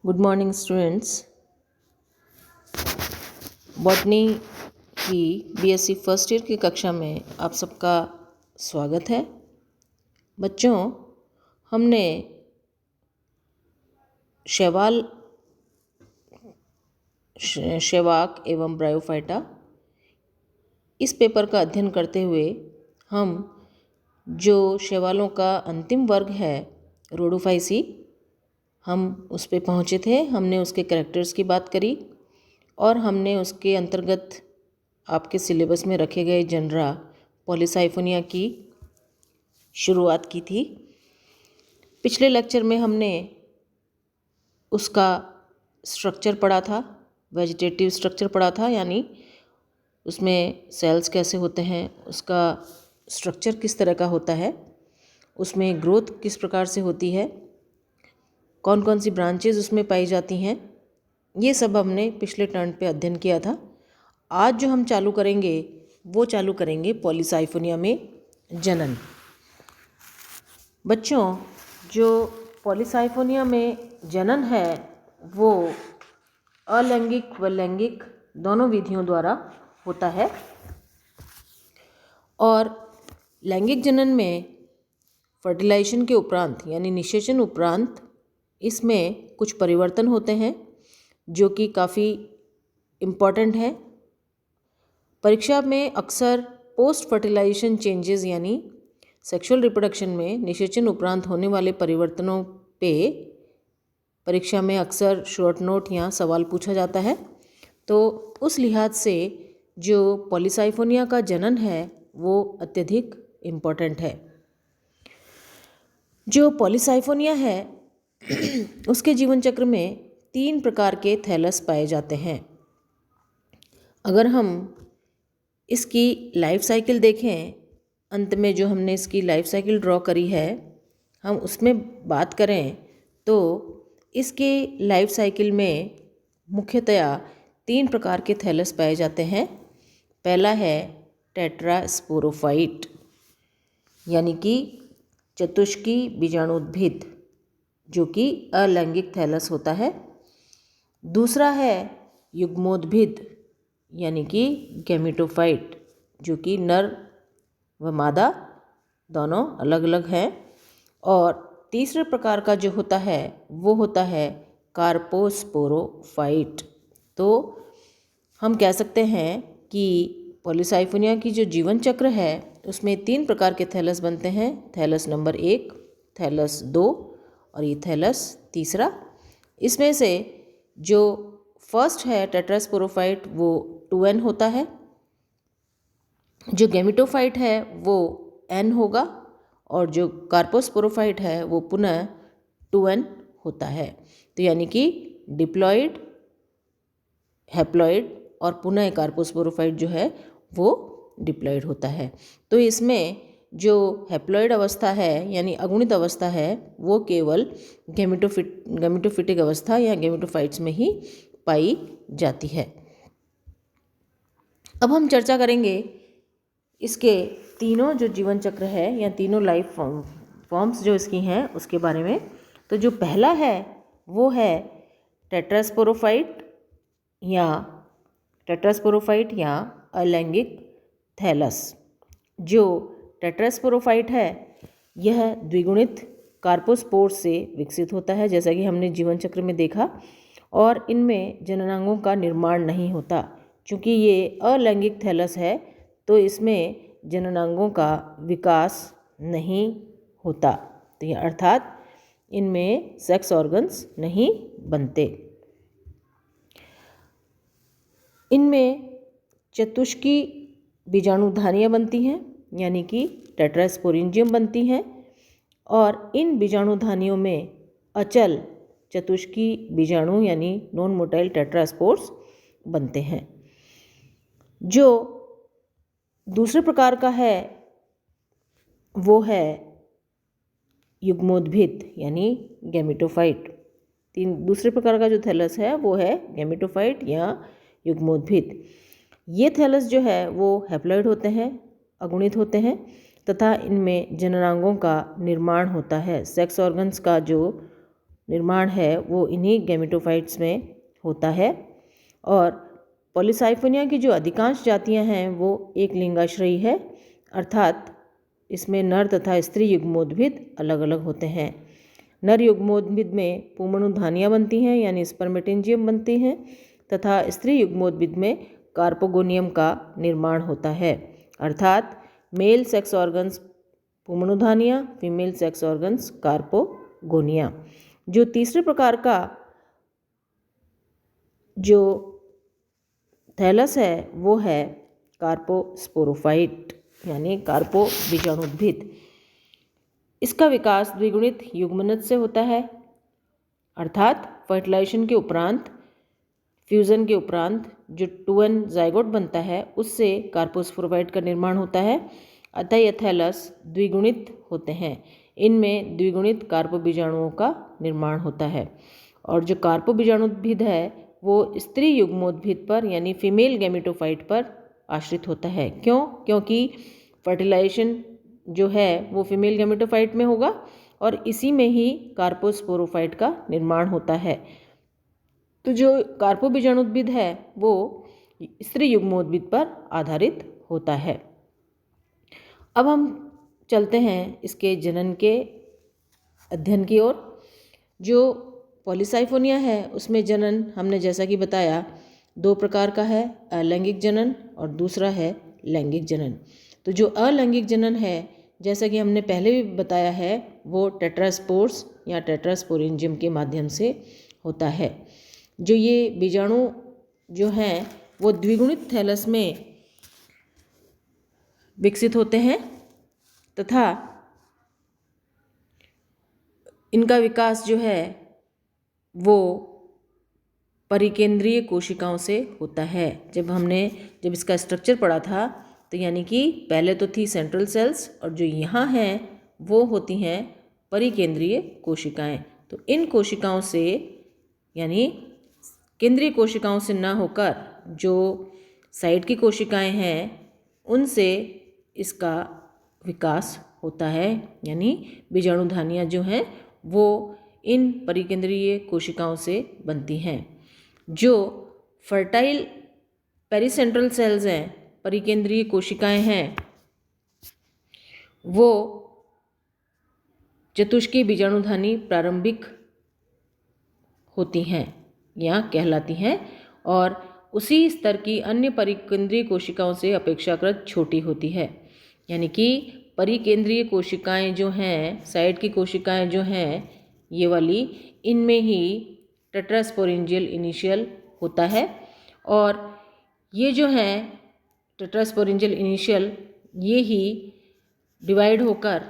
Good morning students. Botany की BSc first year की कक्षा में आप सबका स्वागत है। बच्चों, हमने शैवाल एवं ब्रायोफाइटा इस पेपर का अध्ययन करते हुए हम जो शैवालों का अंतिम वर्ग है रोडोफाइसी, हम उस पे पहुँचे थे। हमने उसके कैरेक्टर्स की बात करी और हमने उसके अंतर्गत आपके सिलेबस में रखे गए जनरा पॉलीसाइफोनिया की शुरुआत की थी। पिछले लेक्चर में हमने उसका स्ट्रक्चर पढ़ा था, वेजिटेटिव स्ट्रक्चर पढ़ा था, यानी उसमें सेल्स कैसे होते हैं, उसका स्ट्रक्चर किस तरह का होता है, उसमें ग्रोथ किस प्रकार से होती है, कौन कौन सी ब्रांचेज उसमें पाई जाती हैं, ये सब हमने पिछले टर्न पे अध्ययन किया था। आज जो हम चालू करेंगे पॉलीसाइफोनिया में जनन। बच्चों, जो पॉलीसाइफोनिया में जनन है वो अलैंगिक व लैंगिक दोनों विधियों द्वारा होता है। और लैंगिक जनन में फर्टिलाइजेशन के उपरांत यानी निषेचन उपरांत इसमें कुछ परिवर्तन होते हैं जो कि काफ़ी इम्पॉर्टेंट है। परीक्षा में अक्सर पोस्ट फर्टिलाइजेशन चेंजेस यानी सेक्सुअल रिप्रोडक्शन में निषेचन उपरांत होने वाले परिवर्तनों पे परीक्षा में अक्सर शॉर्ट नोट या सवाल पूछा जाता है। तो उस लिहाज से जो पॉलीसाइफोनिया का जनन है वो अत्यधिक इम्पॉर्टेंट है। जो पॉलीसाइफोनिया है उसके जीवन चक्र में 3 प्रकार के थैलस पाए जाते हैं। अगर हम इसकी लाइफ साइकिल देखें, अंत में जो हमने इसकी लाइफ साइकिल ड्रॉ करी है, हम उसमें बात करें तो इसके लाइफ साइकिल में मुख्यतया 3 प्रकार के थैलस पाए जाते हैं। पहला है टेट्रास्पोरोफाइट यानी कि चतुष्की बीजाणुद्भिद, जो कि अलैंगिक थैलस होता है। दूसरा है युग्मोद्भिद यानी कि गैमेटोफाइट, जो कि नर व मादा दोनों अलग अलग हैं। और तीसरे प्रकार का जो होता है वो होता है कार्पोस्पोरोफाइट। तो हम कह सकते हैं कि पॉलीसाइफोनिया की जो जीवन चक्र है उसमें 3 प्रकार के थैलस बनते हैं। थैलस नंबर 1, थैलस 2 और ये थैलस तीसरा। इसमें से जो फर्स्ट है टेट्रास्पोरोफाइट वो 2n होता है, जो गैमेटोफाइट है वो n होगा और जो कार्पोस्पोरोफाइट है वो पुनः 2n होता है। तो यानी कि डिप्लॉइड, हैप्लॉइड और पुनः कार्पोस्पोरोफाइट जो है वो डिप्लॉइड होता है। तो इसमें जो हैप्लॉइड अवस्था है यानी अगुणित अवस्था है वो केवल गैमेटोफिटिक अवस्था या गैमेटोफाइट्स में ही पाई जाती है। अब हम चर्चा करेंगे इसके तीनों जो जीवन चक्र है या तीनों लाइफ फॉर्म्स जो इसकी हैं उसके बारे में। तो जो पहला है वो है टेट्रास्पोरोफाइट या अलैंगिक थैलस। जो टेट्रास्पोरोफाइट है यह द्विगुणित कार्पोस्पोर से विकसित होता है, जैसा कि हमने जीवन चक्र में देखा। और इनमें जननांगों का निर्माण नहीं होता। चूँकि ये अलैंगिक थैलस है तो इसमें जननांगों का विकास नहीं होता। तो ये अर्थात इनमें सेक्स ऑर्गन्स नहीं बनते। इनमें चतुष्की बीजाणुधानियाँ बनती हैं यानी कि टेट्रास्पोरेंजियम बनती हैं और इन बीजाणुधानियों में अचल चतुष्की बीजाणु यानी नॉन मोटाइल टेट्रास्पोर्स बनते हैं। जो दूसरे प्रकार का है वो है युग्मोद्भिद यानी गैमेटोफाइट। दूसरे प्रकार का जो थैलस है वो है गैमेटोफाइट या युग्मोद्भिद। ये थैलस जो है वो हैप्लॉइड होते हैं, अगुणित होते हैं तथा इनमें जननांगों का निर्माण होता है। सेक्स ऑर्गन्स का जो निर्माण है वो इन्हीं गैमेटोफाइट्स में होता है। और पॉलीसाइफोनिया की जो अधिकांश जातियां हैं वो एक लिंगाश्रयी है, अर्थात इसमें नर तथा स्त्री युग्मोद्भिद अलग अलग होते हैं। नर युग्मोद्भिद में पुंमनुधानियां बनती हैं यानी स्पर्मेटेंजियम बनती हैं, तथा स्त्री युग्मोद्भिद में कार्पोगोनियम का निर्माण होता है, अर्थात मेल सेक्स ऑर्गन्स पुंमनुधानिया, फीमेल सेक्स ऑर्गन्स कार्पोगोनिया। जो तीसरे प्रकार का जो थैलस है वो है कार्पोस्पोरोफाइट यानी कार्पो बीजाणुद्भिद। इसका विकास द्विगुणित युग्मनज से होता है, अर्थात फर्टिलाइजेशन के उपरांत, फ्यूजन के उपरांत जो 2n जाइगोट बनता है उससे कार्पोस्पोरोफाइट का निर्माण होता है। अतः ये थैलस द्विगुणित होते हैं, इनमें द्विगुणित कार्पोबीजाणुओं का निर्माण होता है। और जो कार्पोबीजाणुद्भिद है वो स्त्री युग्मोद्भिद पर यानी फीमेल गैमेटोफाइट पर आश्रित होता है। क्यों? क्योंकि फर्टिलाइजेशन जो है वो फीमेल गैमेटोफाइट में होगा और इसी में ही कार्पोस्पोरोफाइट का निर्माण होता है। तो जो कार्पोबीजाणुद्भिद है वो स्त्री युग्मोद्भिद पर आधारित होता है। अब हम चलते हैं इसके जनन के अध्ययन की ओर। जो पॉलीसाइफोनिया है उसमें जनन हमने जैसा कि बताया दो प्रकार का है, अलैंगिक जनन और दूसरा है लैंगिक जनन। तो जो अलैंगिक जनन है जैसा कि हमने पहले भी बताया है वो टेट्रास्पोर्स या टेट्रास्पोरेंजियम के माध्यम से होता है। जो ये बीजाणु जो हैं वो द्विगुणित थैलस में विकसित होते हैं तथा इनका विकास जो है वो परिकेंद्रीय कोशिकाओं से होता है। जब इसका स्ट्रक्चर पढ़ा था तो यानी कि पहले तो थी सेंट्रल सेल्स और जो यहाँ हैं वो होती हैं परिकेंद्रीय कोशिकाएं। तो इन कोशिकाओं से यानी केंद्रीय कोशिकाओं से ना होकर जो साइड की कोशिकाएं हैं उनसे इसका विकास होता है, यानी बीजाणुधानियाँ जो हैं वो इन परिकेंद्रीय कोशिकाओं से बनती हैं। जो फर्टाइल पेरिसेंट्रल सेल्स हैं, परिकेंद्रीय कोशिकाएं हैं, वो चतुष्कीय बीजाणुधानी प्रारंभिक होती हैं या कहलाती हैं और उसी स्तर की अन्य परिकेंद्रीय कोशिकाओं से अपेक्षाकृत छोटी होती है। यानी कि परिकेंद्रीय कोशिकाएं जो हैं, साइड की कोशिकाएं जो हैं ये वाली, इनमें ही टेट्रास्पोरेंजियल इनिशियल होता है और ये जो हैं टेट्रास्पोरेंजियल इनिशियल ये ही डिवाइड होकर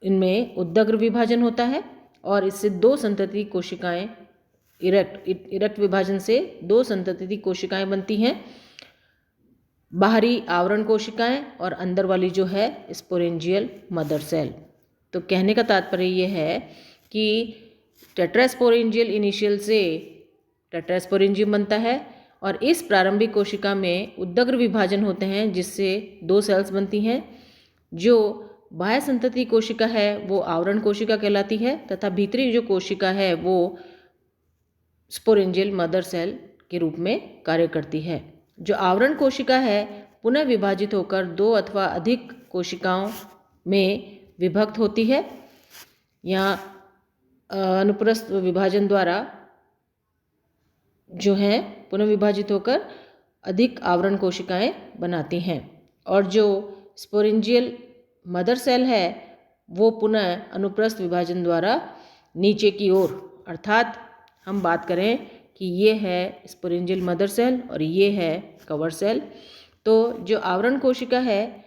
इनमें उद्दग्र विभाजन होता है और इससे दो संतति कोशिकाएं इरेक्ट विभाजन से दो संतति कोशिकाएं बनती हैं, बाहरी आवरण कोशिकाएं और अंदर वाली जो है स्पोरेंजियल मदर सेल। तो कहने का तात्पर्य ये है कि टेट्रास्पोरेंजियल इनिशियल से टेट्रास्पोरेंजियम बनता है और इस प्रारंभिक कोशिका में उद्दग्र विभाजन होते हैं जिससे दो सेल्स बनती हैं। जो बाह्य संतति कोशिका है वो आवरण कोशिका कहलाती है तथा भीतरी जो कोशिका है वो स्पोरेंजियल मदर सेल के रूप में कार्य करती है। जो आवरण कोशिका है पुनः विभाजित होकर दो अथवा अधिक कोशिकाओं में विभक्त होती है या अनुप्रस्थ विभाजन द्वारा जो है पुनः विभाजित होकर अधिक आवरण कोशिकाएं बनाती हैं। और जो स्पोरेंजियल मदर सेल है वो पुनः अनुप्रस्थ विभाजन द्वारा नीचे की ओर, अर्थात हम बात करें कि ये है स्पोरेंजियल मदर सेल और ये है कवर सेल। तो जो आवरण कोशिका है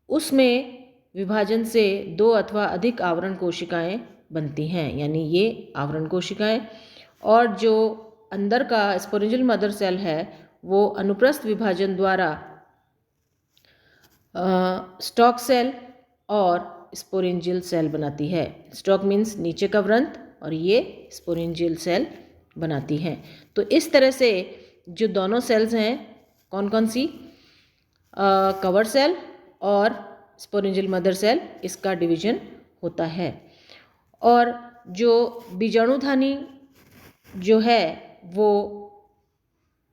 उसमें विभाजन से दो अथवा अधिक आवरण कोशिकाएं बनती हैं, यानी ये आवरण कोशिकाएं। और जो अंदर का स्पोरेंजियल मदर सेल है वो अनुप्रस्थ विभाजन द्वारा स्टॉक सेल और स्पोरेंजियल सेल बनाती है। स्टॉक मीन्स नीचे का व्रंत और ये स्पोरेंजियल सेल बनाती हैं। तो इस तरह से जो दोनों सेल्स हैं कौन कौन सी, कवर सेल और स्पोरेंजियल मदर सेल, इसका डिवीजन होता है। और जो बीजाणुधानी जो है वो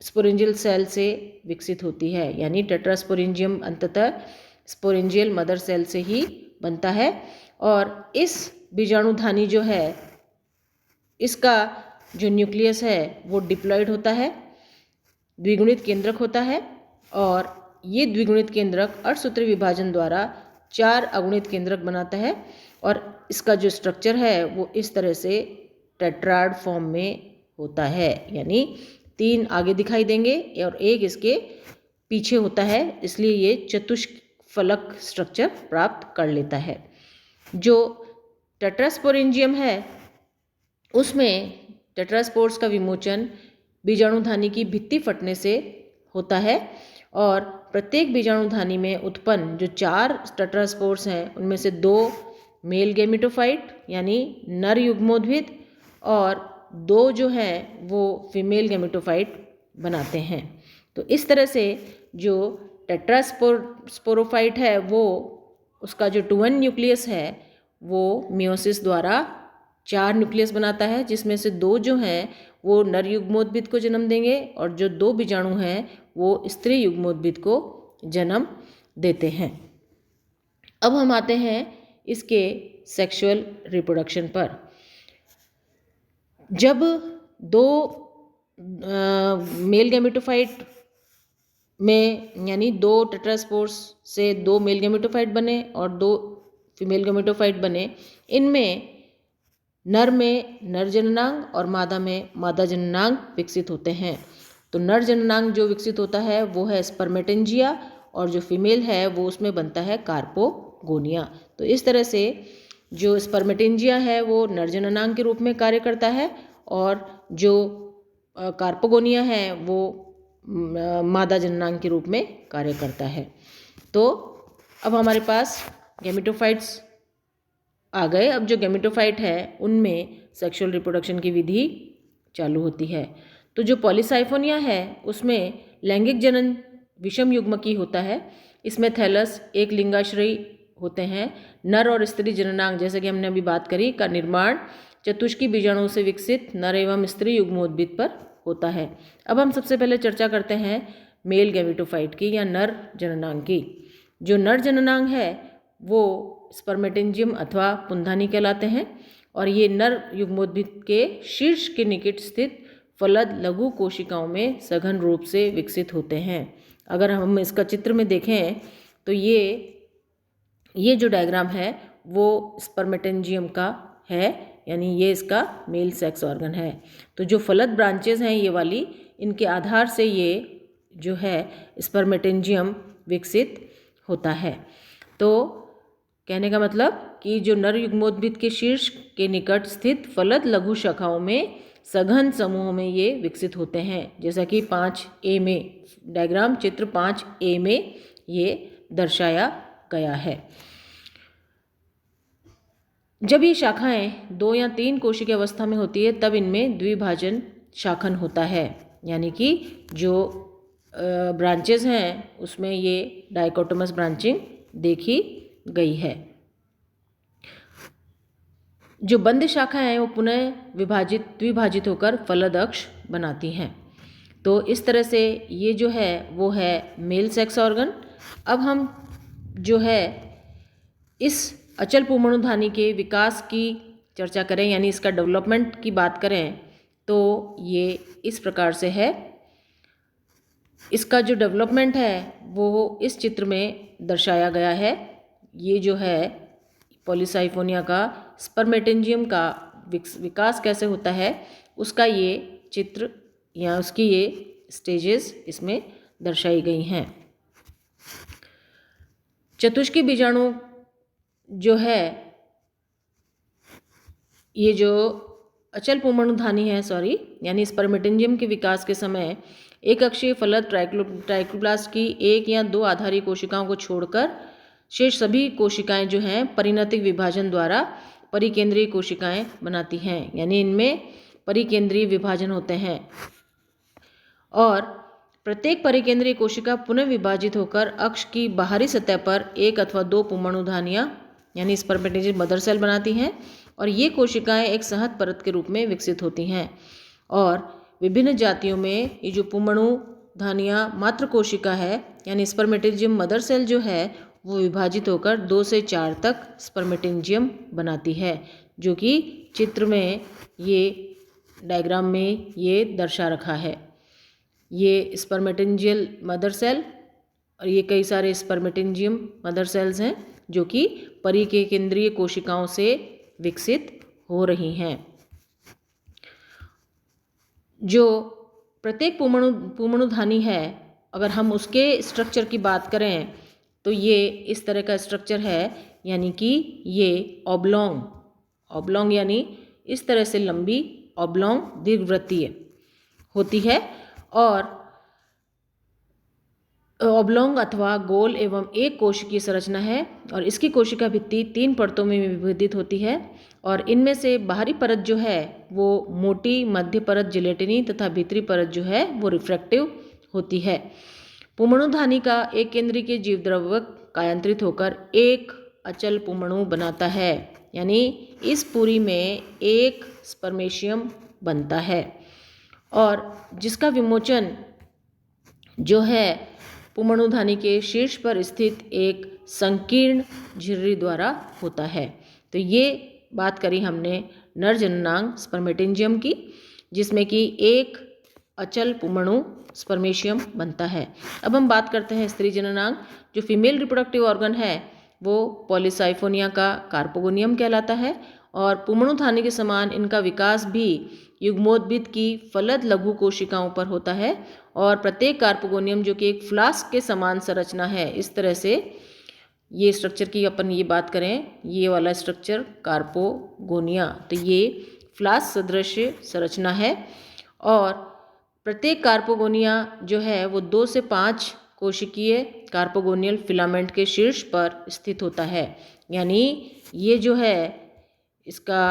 स्पोरेंजियल सेल से विकसित होती है, यानी टेट्रास्पोरेंजियम अंततः स्पोरेंजियल मदर सेल से ही बनता है। और इस बीजाणुधानी जो है इसका जो न्यूक्लियस है वो डिप्लॉयड होता है, द्विगुणित केंद्रक होता है, और ये द्विगुणित केंद्रक अर्धसूत्री विभाजन द्वारा 4 अगुणित केंद्रक बनाता है। और इसका जो स्ट्रक्चर है वो इस तरह से टेट्राड फॉर्म में होता है, यानी 3 आगे दिखाई देंगे और 1 इसके पीछे होता है, इसलिए ये चतुष्फलक स्ट्रक्चर प्राप्त कर लेता है। जो टेट्रास्पोरेंजियम है उसमें टेट्रास्पोर्स का विमोचन बीजाणुधानी की भित्ति फटने से होता है, और प्रत्येक बीजाणुधानी में उत्पन्न जो 4 टेट्रास्पोर्स हैं उनमें से 2 मेल गैमेटोफाइट यानी नर युग्मोद्भिद और 2 जो हैं वो फीमेल गैमेटोफाइट बनाते हैं। तो इस तरह से जो टेट्रास्पोरोफाइट है वो उसका जो 2n न्यूक्लियस है वो मियोसिस द्वारा 4 न्यूक्लियस बनाता है, जिसमें से 2 जो हैं वो नर युग्मोद्भिद को जन्म देंगे और जो 2 बीजाणु हैं वो स्त्री युग्मोद्भिद को जन्म देते हैं। अब हम आते हैं इसके सेक्सुअल रिप्रोडक्शन पर। जब 2 मेल गैमेटोफाइट में यानी 2 टेट्रास्पोर्स से 2 मेल गैमेटोफाइट बने और 2 फीमेल गैमेटोफाइट बने, इनमें नर में नर जननांग और मादा में मादा जननांग विकसित होते हैं। तो नर जननांग जो विकसित होता है वो है स्पर्मेटेंजिया, और जो फीमेल है वो उसमें बनता है कार्पोगोनिया। तो इस तरह से जो स्पर्मेटेंजिया है वो नर जननांग के रूप में कार्य करता है, और जो कार्पोगोनिया है वो मादा जननांग के रूप में कार्य करता है। तो अब हमारे पास गैमेटोफाइट्स आ गए। अब जो गैमेटोफाइट है उनमें सेक्सुअल रिप्रोडक्शन की विधि चालू होती है। तो जो पॉलीसाइफोनिया है उसमें लैंगिक जनन विषम युग्मकी होता है। इसमें थैलस एक लिंगाश्रयी होते हैं। नर और स्त्री जननांग, जैसे कि हमने अभी बात करी, का निर्माण चतुष्की बीजाणु से विकसित नर एवं स्त्री युग्मोद्भिद पर होता है। अब हम सबसे पहले चर्चा करते हैं मेल गैमेटोफाइट की या नर जननांग की। जो नर जननांग है वो स्पर्मेटेंजियम अथवा पुंधानी कहलाते हैं, और ये नर युग्मोद्भिद के शीर्ष के निकट स्थित फलद लघु कोशिकाओं में सघन रूप से विकसित होते हैं। अगर हम इसका चित्र में देखें तो ये जो डायग्राम है वो स्पर्मेटेंजियम का है, यानी ये इसका मेल सेक्स ऑर्गन है। तो जो फलद ब्रांचेज हैं ये वाली, इनके आधार से ये जो है स्पर्मेटेंजियम विकसित होता है। तो कहने का मतलब कि जो नर युग्मोद्भिद के शीर्ष के निकट स्थित फलद लघु शाखाओं में सघन समूह में ये विकसित होते हैं, जैसा कि 5A में डायग्राम चित्र 5A में ये दर्शाया गया है। जब ये शाखाएं 2 या 3 कोशिकीय अवस्था में होती है तब इनमें द्विभाजन शाखन होता है, यानी कि जो ब्रांचेस हैं उसमें ये डाइकोटोमस ब्रांचिंग देखी गई है। जो बंद शाखाएं हैं वो पुनः द्विभाजित होकर फलद अक्ष बनाती हैं। तो इस तरह से ये जो है वो है मेल सेक्स ऑर्गन। अब हम जो है इस अचल पुमणुधानी के विकास की चर्चा करें, यानी इसका डेवलपमेंट की बात करें, तो ये इस प्रकार से है। इसका जो डेवलपमेंट है वो इस चित्र में दर्शाया गया है। ये जो है पॉलीसाइफोनिया का स्पर्मेटेंजियम का विकास कैसे होता है उसका ये चित्र या उसकी ये स्टेजेस इसमें दर्शाई गई हैं। चतुष्की बीजाणु जो है, ये जो अचल पुमणुधानी है यानी स्पर्मेटेंजियम के विकास के समय एक अक्षीय फलद ट्राइक्लोप्लास्ट की 1 या 2 आधारी कोशिकाओं को छोड़कर शेष सभी कोशिकाएं जो हैं परिणतिक विभाजन द्वारा परिकेंद्रीय कोशिकाएं बनाती हैं, यानी इनमें परिकेंद्रीय विभाजन होते हैं और प्रत्येक परिकेंद्रीय कोशिका पुनः विभाजित होकर अक्ष की बाहरी सतह पर 1 अथवा 2 पुमणुधानियां यानी स्पर्मेटेंजियम मदर सेल बनाती हैं। और ये कोशिकाएं एक सहज परत के रूप में विकसित होती हैं। और विभिन्न जातियों में ये जो पुंमणुधानियाँ मात्र कोशिका है यानी स्पर्मेटिजियम मदर सेल जो है वो विभाजित होकर 2 से 4 तक स्पर्मेटिंजियम बनाती है, जो कि चित्र में ये डायग्राम में ये दर्शा रखा है। ये स्पर्मेटिंजियल मदर सेल और ये कई सारे स्पर्मेटिंजियम मदर सेल्स हैं जो कि परिकेंद्रीय कोशिकाओं से विकसित हो रही हैं। जो प्रत्येक पुंमणुधानी है, अगर हम उसके स्ट्रक्चर की बात करें तो ये इस तरह का स्ट्रक्चर है, यानी कि ये ऑब्लोंग यानी इस तरह से लंबी ऑब्लोंग दीर्घवृत्तीय होती है और ऑब्लोंग अथवा गोल एवं एक कोशिकीय संरचना है और इसकी कोशिका भित्ति 3 परतों में विभाजित होती है और इनमें से बाहरी परत जो है वो मोटी, मध्य परत जिलेटिनी तथा भीतरी परत जो है वो रिफ्रैक्टिव होती है। पुंमणुधानी का एक केंद्री के जीवद्रव्यक कायांतरित होकर एक अचल पुंमणु बनाता है, यानी इस पूरी में एक स्पर्मेशियम बनता है और जिसका विमोचन जो है पुंमणुधानी के शीर्ष पर स्थित एक संकीर्ण झिर्री द्वारा होता है। तो ये बात करी हमने नर जननांग स्पर्मेटिंजियम की, जिसमें कि एक अचल पुंमणु स्पर्मेशियम बनता है। अब हम बात करते हैं स्त्री जननांग। जो फीमेल रिप्रोडक्टिव ऑर्गन है वो पॉलीसाइफोनिया का कार्पोगोनियम कहलाता है और पुंमणुधानी के समान इनका विकास भी युग्मोद्भिद की फलद लघु कोशिकाओं पर होता है और प्रत्येक कार्पोगोनियम जो कि एक फ्लास्क के समान संरचना है, इस तरह से ये स्ट्रक्चर की अपन ये बात करें, ये वाला स्ट्रक्चर कार्पोगोनिया, तो ये फ्लास्क सदृश संरचना है और प्रत्येक कार्पोगोनिया जो है वो 2 से 5 कोशिकीय कार्पोगोनियल फिलामेंट के शीर्ष पर स्थित होता है। यानी ये जो है इसका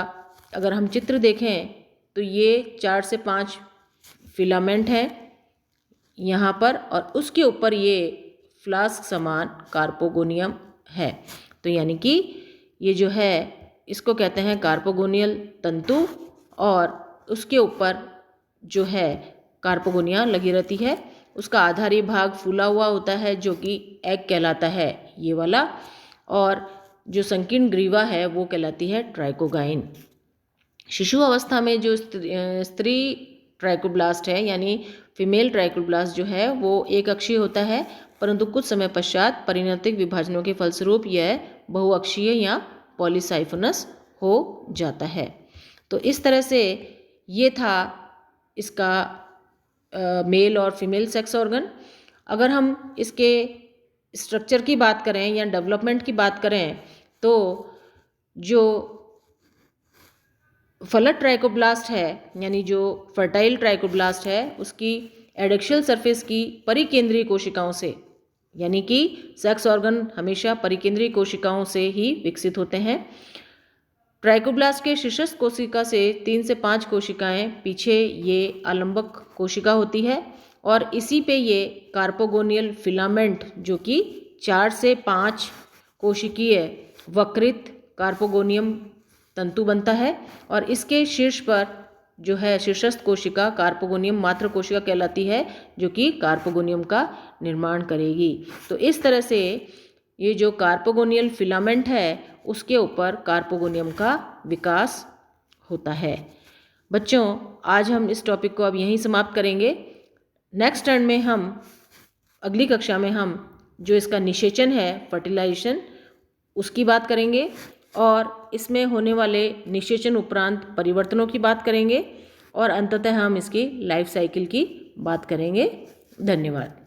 अगर हम चित्र देखें तो ये 4 से 5 फिलामेंट हैं यहाँ पर और उसके ऊपर ये फ्लास्क समान कार्पोगोनियम है। तो यानी कि ये जो है इसको कहते हैं कार्पोगोनियल तंतु और उसके ऊपर जो है कार्पोगोनिया लगी रहती है। उसका आधारी भाग फूला हुआ होता है जो कि एग कहलाता है, ये वाला, और जो संकीर्ण ग्रीवा है वो कहलाती है ट्राइकोगाइन। शिशु अवस्था में जो स्त्री ट्राइकोब्लास्ट है यानी फीमेल ट्राइकोब्लास्ट जो है वो एक अक्षीय होता है, परंतु कुछ समय पश्चात परिणतिक विभाजनों के फलस्वरूप यह बहुअक्षीय या पॉलीसाइफोनस हो जाता है। तो इस तरह से ये था इसका मेल और फीमेल सेक्स ऑर्गन। अगर हम इसके स्ट्रक्चर की बात करें या डेवलपमेंट की बात करें तो जो फलद ट्राइकोब्लास्ट है यानी जो फर्टाइल ट्राइकोब्लास्ट है उसकी एडेक्शियल सरफेस की परिकेंद्रीय कोशिकाओं से, यानी कि सेक्स ऑर्गन हमेशा परिकेंद्रीय कोशिकाओं से ही विकसित होते हैं। ट्राइकोब्लास्ट के शीर्षस्थ कोशिका से 3 से 5 कोशिकाएं पीछे ये आलंबक कोशिका होती है और इसी पे ये कार्पोगोनियल फिलामेंट जो कि 4 से 5 कोशिकीय वक्रित कार्पोगोनियम तंतु बनता है और इसके शीर्ष पर जो है शीर्षस्थ कोशिका कार्पोगोनियम मात्र कोशिका कहलाती है जो कि कार्पोगोनियम का निर्माण करेगी। तो इस तरह से ये जो कार्पोगोनियल फिलामेंट है उसके ऊपर कार्पोगोनियम का विकास होता है। बच्चों, आज हम इस टॉपिक को अब यहीं समाप्त करेंगे। नेक्स्ट टर्न में हम अगली कक्षा में हम जो इसका निषेचन है फर्टिलाइजेशन उसकी बात करेंगे और इसमें होने वाले निषेचन उपरांत परिवर्तनों की बात करेंगे और अंततः हम इसकी लाइफ साइकिल की बात करेंगे। धन्यवाद।